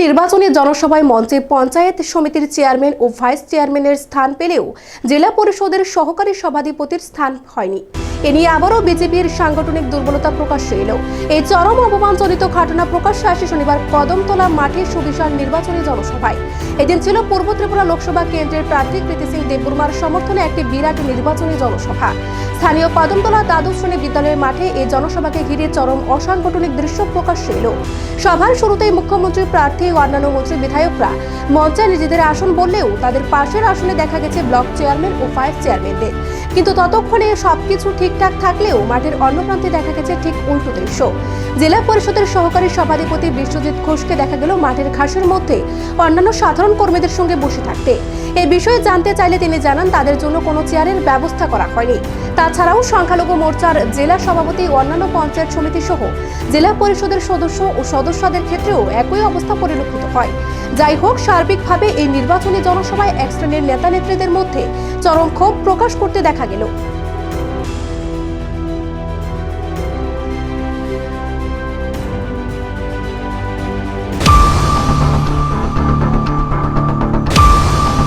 নির্বাচনী জনসভায় মঞ্চে পঞ্চায়েত সমিতির চেয়ারম্যান ও ভাইস চেয়ারম্যানের স্থান পেলেও জেলা পরিষদের সহকারী সভাধিপতির স্থান হয়নি। এ নিয়ে আবারও বিজেপির সাংগঠনিক দুর্বলতা প্রকাশ্যে এলো। এই চরম অপমানজনিত ঘটনা প্রকাশ্যে আসে শনিবার কদমতলা মাঠে সুবিশাল নির্বাচনী জনসভায়। এদিন ছিল পূর্ব ত্রিপুরা লোকসভা কেন্দ্রের প্রার্থী কৃতি সিং দেববর্মার সমর্থনে একটি বিরাট নির্বাচনী জনসভা। স্থানীয় কদমতলা দ্বাদশ শ্রেণী বিদ্যালয়ের মাঠে এই জনসভাকে ঘিরে চরম অসাংগঠনিক দৃশ্য প্রকাশ্যে এলো। সভার শুরুতেই মুখ্যমন্ত্রী প্রার্থী ও অন্যান্য মন্ত্রী বিধায়করা মঞ্চে নিজেদের আসন বললেও তাদের পাশের আসনে দেখা গেছে ব্লক চেয়ারম্যান ও ভাইস চেয়ারম্যানদের। কিন্তু ততক্ষণে সবকিছু ঠিকঠাক থাকলেও মাঠের অন্য প্রান্তে দেখা গেছে ঠিক উল্টো দৃশ্য। জেলা পরিষদের সহকারী সভাধিপতি বিশ্বজিৎ ঘোষকে দেখা গেল মাঠের ঘাসের মধ্যে অন্যান্য সাধারণ কর্মীদের সঙ্গে বসে থাকতে। এই বিষয়ে জানতে চাইলে তিনি জানান তাদের জন্য কোনো চেয়ারের ব্যবস্থা করা হয়নি। তাছাড়াও সংখ্যালঘু মোর্চার জেলা সভাপতি ও অন্যান্য পঞ্চায়েত সমিতি সহ জেলা পরিষদের সদস্য ও সদস্যদের ক্ষেত্রেও একই অবস্থা পরিলক্ষিত হয়। যাই হোক, সার্বিকভাবে এই নির্বাচনী জনসভায় এক শ্রেণীর নেতা নেত্রীদের মধ্যে চরম ক্ষোভ প্রকাশ করতে দেখা গেল।